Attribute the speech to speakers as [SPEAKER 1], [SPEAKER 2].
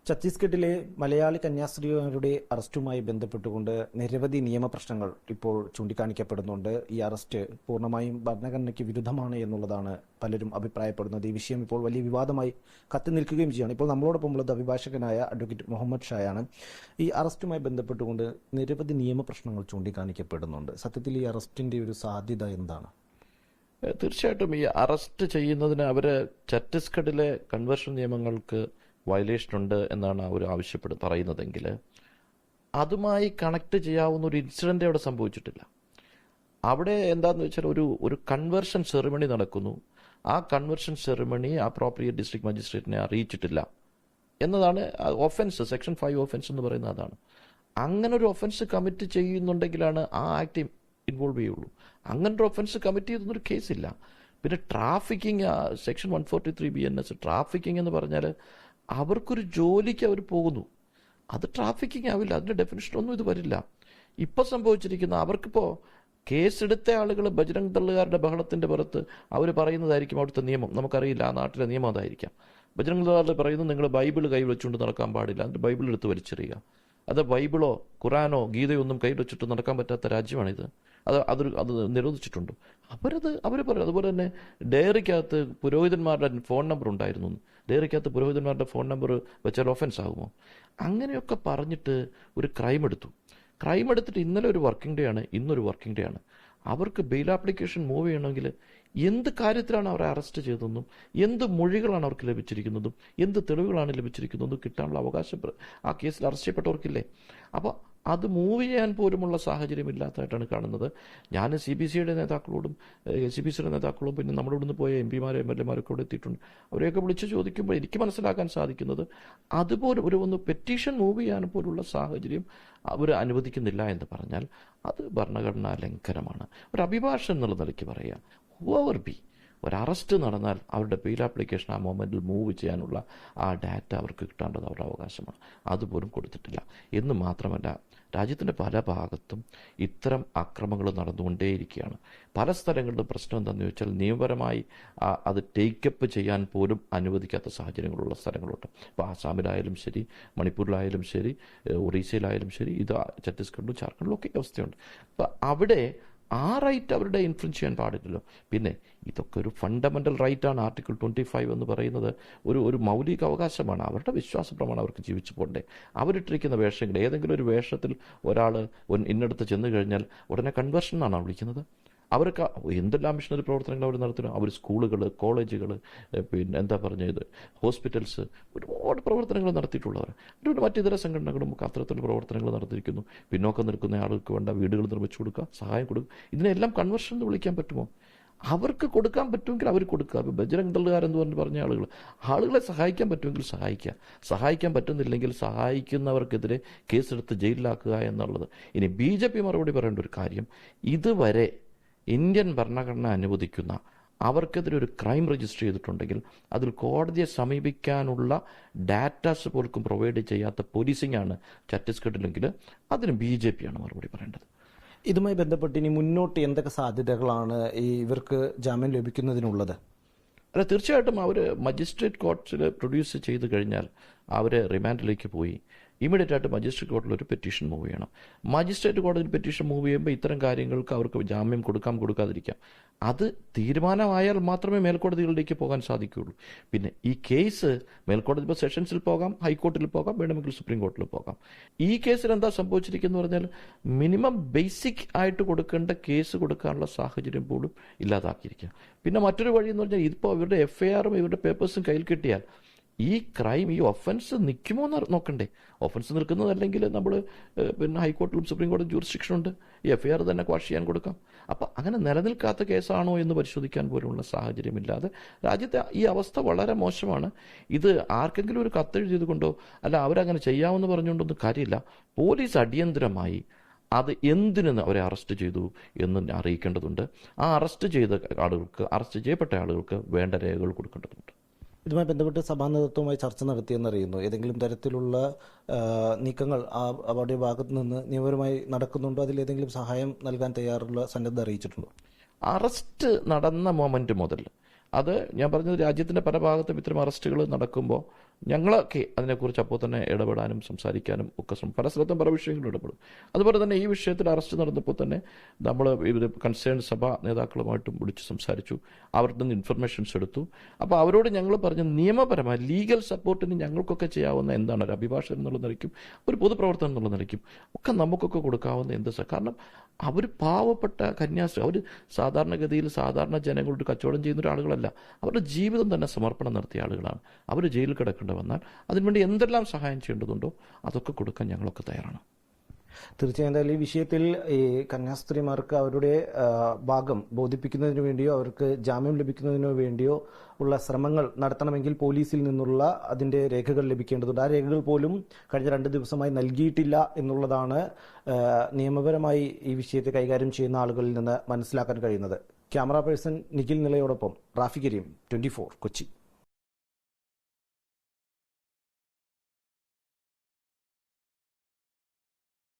[SPEAKER 1] ഛത്തീസ്ഗഡിലെ മലയാളി കന്യാസ്ത്രീകളുടെ അറസ്റ്റുമായി ബന്ധപ്പെട്ടുകൊണ്ട് നിരവധി നിയമപ്രശ്നങ്ങൾ ഇപ്പോൾ ചൂണ്ടിക്കാണിക്കപ്പെടുന്നുണ്ട്. ഈ അറസ്റ്റ് പൂർണ്ണമായും ഭരണഘടനയ്ക്ക് വിരുദ്ധമാണ് എന്നുള്ളതാണ് പലരും അഭിപ്രായപ്പെടുന്നത്. ഈ വിഷയം ഇപ്പോൾ വലിയ വിവാദമായി കത്തി നിൽക്കുകയും ചെയ്യുകയാണ്. ഇപ്പോൾ നമ്മളോടൊപ്പം ഉള്ളത് അഭിഭാഷകനായ അഡ്വക്കേറ്റ് മുഹമ്മദ് ഷായാണ്. ഈ അറസ്റ്റുമായി ബന്ധപ്പെട്ടുകൊണ്ട് നിരവധി നിയമപ്രശ്നങ്ങൾ ചൂണ്ടിക്കാണിക്കപ്പെടുന്നുണ്ട്. സത്യത്തിൽ ഈ അറസ്റ്റിന്റെ ഒരു സാധ്യത എന്താണ്?
[SPEAKER 2] തീർച്ചയായിട്ടും ഈ അറസ്റ്റ് ചെയ്യുന്നതിന് അവര് ഛത്തീസ്ഗഡിലെ കൺവേർഷൻ നിയമങ്ങൾക്ക് വയലേഷൻ ഉണ്ട് എന്നാണ് അവർ പറയുന്നതെങ്കിൽ അതുമായി കണക്ട് ചെയ്യാവുന്ന ഒരു ഇൻസിഡന്റ് അവിടെ സംഭവിച്ചിട്ടില്ല. അവിടെ എന്താന്ന് വെച്ചാൽ ഒരു കൺവേർഷൻ സെറിമണി നടക്കുന്നു. ആ കൺവേർഷൻ സെറിമണി അപ്രോപ്രിയേറ്റ് ഡിസ്ട്രിക്ട് മജിസ്ട്രേറ്റിനെ അറിയിച്ചിട്ടില്ല എന്നതാണ് ഒഫൻസ്. സെക്ഷൻ 5 ഒഫൻസ് എന്ന് പറയുന്നത് അതാണ്. അങ്ങനെ ഒരു ഒഫൻസ് കമ്മിറ്റ് ചെയ്യുന്നുണ്ടെങ്കിലാണ് ആ ആക്ട് ഇൻവോൾവ് ചെയ്യുള്ളൂ. അങ്ങനെ ഒരു ഒഫൻസ് കമ്മിറ്റ് ചെയ്തൊന്നൊരു കേസില്ല. പിന്നെ ട്രാഫിക്കിംഗ്, സെക്ഷൻ 143 BNS ട്രാഫിക്കിംഗ് എന്ന് പറഞ്ഞാൽ അവർക്കൊരു ജോലിക്ക് അവർ പോകുന്നു. അത് ട്രാഫിക്കിംഗ് ആവില്ല. അതിന്റെ ഡെഫിനിഷനൊന്നും ഇത് വരില്ല. ഇപ്പൊ സംഭവിച്ചിരിക്കുന്ന അവർക്കിപ്പോ കേസെടുത്ത ആളുകൾ ബജ്രംഗ് ദളുകാരുടെ ബഹളത്തിന്റെ പുറത്ത് അവർ പറയുന്നതായിരിക്കും അവിടുത്തെ നിയമം. നമുക്കറിയില്ല ആ നാട്ടിലെ നിയമം അതായിരിക്കാം. ബജ്രംഗ് ദളുകാർ പറയുന്നത് നിങ്ങൾ ബൈബിൾ കൈ വെച്ചുകൊണ്ട് നടക്കാൻ പാടില്ല, എന്നിട്ട് ബൈബിൾ എടുത്ത് വലിച്ചെറിയുക. അത് ബൈബിളോ ഖുറാനോ ഗീതയോ ഒന്നും കൈ വെച്ചിട്ട് നടക്കാൻ പറ്റാത്ത രാജ്യമാണിത്. അത് നിരോധിച്ചിട്ടുണ്ട്. അവർ പറയും. അതുപോലെ തന്നെ ഡയറിക്കകത്ത് പുരോഹിതന്മാരുടെ ഫോൺ നമ്പർ ഉണ്ടായിരുന്നു. ഡയറിക്കകത്ത് പുരോഹിതന്മാരുടെ ഫോൺ നമ്പർ വെച്ചാൽ ഒഫൻസ് ആകുമോ? അങ്ങനെയൊക്കെ പറഞ്ഞിട്ട് ഒരു ക്രൈം എടുത്തിട്ട് ഇന്നലെ ഒരു വർക്കിംഗ് ഡേ ആണ്, ഇന്നൊരു വർക്കിംഗ് ഡേ ആണ്. അവർക്ക് ബെയിൽ ആപ്ലിക്കേഷൻ മൂവ് ചെയ്യണമെങ്കിൽ എന്ത് കാര്യത്തിലാണ് അവരെ അറസ്റ്റ് ചെയ്തതെന്നും എന്ത് മൊഴികളാണ് അവർക്ക് ലഭിച്ചിരിക്കുന്നതും എന്ത് തെളിവുകളാണ് ലഭിച്ചിരിക്കുന്നതും കിട്ടാനുള്ള അവകാശം ആ കേസിൽ അറസ്റ്റ് ചെയ്യപ്പെട്ടവർക്കില്ലേ? അപ്പോൾ അത് മൂവ് ചെയ്യാൻ പോലുമുള്ള സാഹചര്യം ഇല്ലാത്തതായിട്ടാണ് കാണുന്നത്. ഞാൻ CBCയുടെ നേതാക്കളോടും CBCയുടെ നേതാക്കളോടും പിന്നെ നമ്മുടെ ഇവിടുന്ന് പോയ MP-മാരും MLA-മാരൊക്കെ ഇവിടെ എത്തിയിട്ടുണ്ട്. അവരെയൊക്കെ വിളിച്ച് ചോദിക്കുമ്പോൾ എനിക്ക് മനസ്സിലാക്കാൻ സാധിക്കുന്നത് അതുപോലെ ഒന്ന് പെറ്റീഷൻ മൂവ് ചെയ്യാൻ പോലുള്ള സാഹചര്യം അവർ അനുവദിക്കുന്നില്ല എന്ന് പറഞ്ഞാൽ അത് ഭരണഘടനാ ലംഘനമാണ്. ഒരു അഭിഭാഷകൻ എന്നുള്ള നിലയ്ക്ക് പറയുക, ഹൂവർ ബി, ഒരു അറസ്റ്റ് നടന്നാൽ അവരുടെ ബെയിൽ ആപ്ലിക്കേഷൻ ആ മൊമെന്റിൽ മൂവ് ചെയ്യാനുള്ള ആ ഡാറ്റ അവർക്ക് കിട്ടേണ്ടത് അവരുടെ അവകാശമാണ്. അതുപോലും കൊടുത്തിട്ടില്ല. എന്ന് മാത്രമല്ല, രാജ്യത്തിൻ്റെ പല ഭാഗത്തും ഇത്തരം അക്രമങ്ങൾ നടന്നുകൊണ്ടേയിരിക്കുകയാണ്. പല സ്ഥലങ്ങളിലും പ്രശ്നം എന്താണെന്ന് ചോദിച്ചാൽ നിയമപരമായി അത് ടേക്കപ്പ് ചെയ്യാൻ പോലും അനുവദിക്കാത്ത സാഹചര്യങ്ങളുള്ള സ്ഥലങ്ങളുണ്ട്. ഇപ്പോൾ ആസാമിലായാലും ശരി, മണിപ്പൂരിലായാലും ശരി, ഒറീസയിലായാലും ശരി, ഇത് ഛത്തീസ്ഗഡിലും ജാർഖണ്ഡിലും ഒക്കെ അവസ്ഥയുണ്ട്. അപ്പം അവിടെ ആ റൈറ്റ് അവരുടെ ഇൻഫ്ലുവൻസ് ചെയ്യാൻ പാടില്ലല്ലോ. പിന്നെ ഇതൊക്കെ ഒരു ഫണ്ടമെന്റൽ റൈറ്റാണ്. ആർട്ടിക്കിൾ 25 എന്ന് പറയുന്നത് ഒരു മൗലിക അവകാശമാണ്. അവരുടെ വിശ്വാസ പ്രമാണം അവർക്ക് ജീവിച്ചു പോകണ്ടേ? അവരിട്ടിരിക്കുന്ന വേഷങ്ങൾ, ഏതെങ്കിലും ഒരു വേഷത്തിൽ ഒരാൾ ഇന്നടത്ത് ചെന്ന് കഴിഞ്ഞാൽ ഉടനെ കൺവേർഷൻ എന്നാണ് വിളിക്കുന്നത്. അവർക്ക് എന്തെല്ലാം മിഷണറി പ്രവർത്തനങ്ങൾ അവർ നടത്തുന്നു. അവർ സ്കൂളുകൾ, കോളേജുകൾ, പിന്നെ എന്താ പറഞ്ഞത്, ഹോസ്പിറ്റൽസ്, ഒരുപാട് പ്രവർത്തനങ്ങൾ നടത്തിയിട്ടുള്ളവർ. അതുകൊണ്ട് മറ്റിതര സംഘടനകളും അത്തരത്തിലുള്ള പ്രവർത്തനങ്ങൾ നടത്തിയിരിക്കുന്നു. പിന്നോക്കം നിൽക്കുന്ന ആളുകൾക്ക് വേണ്ട വീടുകൾ നിർമ്മിച്ചു കൊടുക്കുക, സഹായം കൊടുക്കുക. ഇതിനെല്ലാം കൺവേർഷൻ എന്ന് വിളിക്കാൻ പറ്റുമോ? അവർക്ക് കൊടുക്കാൻ പറ്റുമെങ്കിൽ അവർ കൊടുക്കുക. ഇപ്പോൾ ബജ്രംഗ് ദളുകാരെന്ന് പറഞ്ഞ ആളുകളെ സഹായിക്കാൻ പറ്റുമെങ്കിൽ സഹായിക്കാൻ പറ്റുന്നില്ലെങ്കിൽ സഹായിക്കുന്നവർക്കെതിരെ കേസെടുത്ത് ജയിലിലാക്കുക എന്നുള്ളത്. ഇനി BJP മറുപടി പറയേണ്ട ഒരു കാര്യം, ഇതുവരെ ഇന്ത്യൻ ഭരണഘടന അനുവദിക്കുന്ന അവർക്കെതിരെ ഒരു ക്രൈം രജിസ്റ്റർ ചെയ്തിട്ടുണ്ടെങ്കിൽ അതിൽ കോടതിയെ സമീപിക്കാനുള്ള ഡാറ്റാസ് പോലും പ്രൊവൈഡ് ചെയ്യാത്ത പോലീസിംഗ് ആണ് ഛത്തീസ്ഗഡിലെങ്കിൽ അതിന് BJP ആണ് മറുപടി പറയേണ്ടത്.
[SPEAKER 1] ഇതുമായി ബന്ധപ്പെട്ട് ഇനി മുന്നോട്ട് എന്തൊക്കെ സാധ്യതകളാണ് ഇവർക്ക് ജാമ്യം ലഭിക്കുന്നതിനുള്ളത്?
[SPEAKER 2] അല്ല, തീർച്ചയായിട്ടും അവർ മജിസ്ട്രേറ്റ് കോർട്സിൽ പ്രൊഡ്യൂസ് ചെയ്ത് കഴിഞ്ഞാൽ അവർ റിമാൻഡിലേക്ക് പോയി ഇമ്മീഡിയറ്റ് ആയിട്ട് മജിസ്ട്രേറ്റ് കോടതിയിൽ ഒരു പെറ്റീഷൻ മൂവ് ചെയ്യണം. മജിസ്ട്രേറ്റ് കോടതിയിൽ പെറ്റീഷൻ മൂവ് ചെയ്യുമ്പോൾ ഇത്തരം കാര്യങ്ങൾക്ക് അവർക്ക് ജാമ്യം കൊടുക്കാതിരിക്കാം. അത് തീരുമാനമായാൽ മാത്രമേ മേൽക്കോടതികളിലേക്ക് പോകാൻ സാധിക്കുകയുള്ളൂ. പിന്നെ ഈ കേസ് മേൽക്കോടതി ഇപ്പോൾ സെഷൻസിൽ പോകാം, ഹൈക്കോർട്ടിൽ പോകാം, വേണമെങ്കിൽ സുപ്രീം കോർട്ടിൽ പോകാം. ഈ കേസിൽ എന്താ സംഭവിച്ചിരിക്കുന്നു പറഞ്ഞാൽ മിനിമം ബേസിക് ആയിട്ട് കൊടുക്കേണ്ട കേസ് കൊടുക്കാനുള്ള സാഹചര്യം പോലും ഇല്ലാതാക്കിയിരിക്കുക. പിന്നെ മറ്റൊരു വഴി എന്ന് പറഞ്ഞാൽ ഇതിപ്പോൾ ഇവരുടെ FIR-ഉം ഇവരുടെ പേപ്പേഴ്സും കയ്യിൽ കിട്ടിയാൽ ഈ ക്രൈം, ഈ ഒഫൻസ് നിൽക്കുമോ എന്ന് നോക്കണ്ടേ? ഒഫൻസ് നിൽക്കുന്നതല്ലെങ്കിൽ നമ്മൾ പിന്നെ ഹൈക്കോർട്ടിലും സുപ്രീം കോടതി ജൂറിസ്ഡിക്ഷൻ ഉണ്ട്. ഈ FIR തന്നെ ക്വാഷ് ചെയ്യാൻ കൊടുക്കാം. അപ്പം അങ്ങനെ നിലനിൽക്കാത്ത കേസാണോ എന്ന് പരിശോധിക്കാൻ പോലുള്ള സാഹചര്യമില്ലാതെ രാജ്യത്തെ ഈ അവസ്ഥ വളരെ മോശമാണ്. ഇത് ആർക്കെങ്കിലും ഒരു കത്തെഴുതിയത് കൊണ്ടോ അല്ല അവരങ്ങനെ ചെയ്യാമെന്ന് പറഞ്ഞുകൊണ്ടൊന്നും കാര്യമില്ല. പോലീസ് അടിയന്തരമായി അത് എന്തിനു അവരെ അറസ്റ്റ് ചെയ്തു എന്ന് അറിയിക്കേണ്ടതുണ്ട്. ആ അറസ്റ്റ് ചെയ്യപ്പെട്ട ആളുകൾക്ക് വേണ്ട രേഖകൾ കൊടുക്കേണ്ടതുണ്ട്.
[SPEAKER 1] ഇതുമായി ബന്ധപ്പെട്ട് സഭാ നേതൃത്വവുമായി ചർച്ച നടത്തിയെന്നറിയുന്നു. ഏതെങ്കിലും തരത്തിലുള്ള നീക്കങ്ങൾ അവരുടെ ഭാഗത്തു നിന്ന് നിയമപരമായി നടക്കുന്നുണ്ടോ? അതിലേതെങ്കിലും സഹായം നൽകാൻ തയ്യാറുള്ള സന്നദ്ധ അറിയിച്ചിട്ടുണ്ടോ?
[SPEAKER 2] അറസ്റ്റ് നടന്ന മൊമെന്റ് മുതൽ അത് ഞാൻ പറഞ്ഞത് രാജ്യത്തിൻ്റെ പല ഭാഗത്തും ഇത്തരം അറസ്റ്റുകൾ നടക്കുമ്പോൾ ഞങ്ങളൊക്കെ അതിനെക്കുറിച്ച് അപ്പോൾ തന്നെ ഇടപെടാനും സംസാരിക്കാനും ഒക്കെ പല സ്ഥലത്തും പല വിഷയങ്ങളും ഇടപെടും. അതുപോലെ തന്നെ ഈ വിഷയത്തിൽ അറസ്റ്റ് നടന്നപ്പോൾ തന്നെ നമ്മൾ കൺസേൺ സഭാ നേതാക്കളുമായിട്ടും വിളിച്ച് സംസാരിച്ചു, അവരുടെ നിന്ന് ഇൻഫർമേഷൻസ് എടുത്തു. അപ്പോൾ അവരോട് ഞങ്ങൾ പറഞ്ഞ നിയമപരമായ ലീഗൽ സപ്പോർട്ടിന് ഞങ്ങൾക്കൊക്കെ ചെയ്യാവുന്ന എന്താണ് ഒരു അഭിഭാഷകൻ എന്നുള്ള നിലയ്ക്കും ഒരു പൊതുപ്രവർത്തനം എന്നുള്ള നിലയ്ക്കും ഒക്കെ നമുക്കൊക്കെ കൊടുക്കാവുന്ന കാരണം അവർ പാവപ്പെട്ട കന്യാസ്ത്രീ, അവർ സാധാരണഗതിയിൽ സാധാരണ ജനങ്ങളോട് കച്ചവടം ചെയ്യുന്ന ഒരാളുകളല്ല, അവരുടെ ജീവിതം തന്നെ സമർപ്പണം നടത്തിയ ആളുകളാണ്. അവർ ജയിലിൽ കിടക്കേണ്ടി വന്നാൽ അതിനുവേണ്ടി എന്തെല്ലാം സഹായം ചെയ്യേണ്ടതുണ്ടോ അതൊക്കെ കൊടുക്കാൻ ഞങ്ങളൊക്കെ തയ്യാറാണ്.
[SPEAKER 1] തീർച്ചയായും എന്തായാലും ഈ വിഷയത്തിൽ ഈ കന്യാസ്ത്രീമാർക്ക് അവരുടെ ഭാഗം ബോധിപ്പിക്കുന്നതിന് വേണ്ടിയോ അവർക്ക് ജാമ്യം ലഭിക്കുന്നതിനോ വേണ്ടിയോ ഉള്ള ശ്രമങ്ങൾ നടത്തണമെങ്കിൽ പോലീസിൽ നിന്നുള്ള അതിന്റെ രേഖകൾ ലഭിക്കേണ്ടതുണ്ട്. ആ രേഖകൾ പോലും കഴിഞ്ഞ 2 ദിവസമായി നൽകിയിട്ടില്ല എന്നുള്ളതാണ് നിയമപരമായി ഈ വിഷയത്തെ കൈകാര്യം ചെയ്യുന്ന ആളുകളിൽ നിന്ന് മനസ്സിലാക്കാൻ കഴിയുന്നത്. ക്യാമറ പേഴ്സൺ നിഖിൽ നിലയോടൊപ്പം റാഫി കരീം, 24 കൊച്ചി.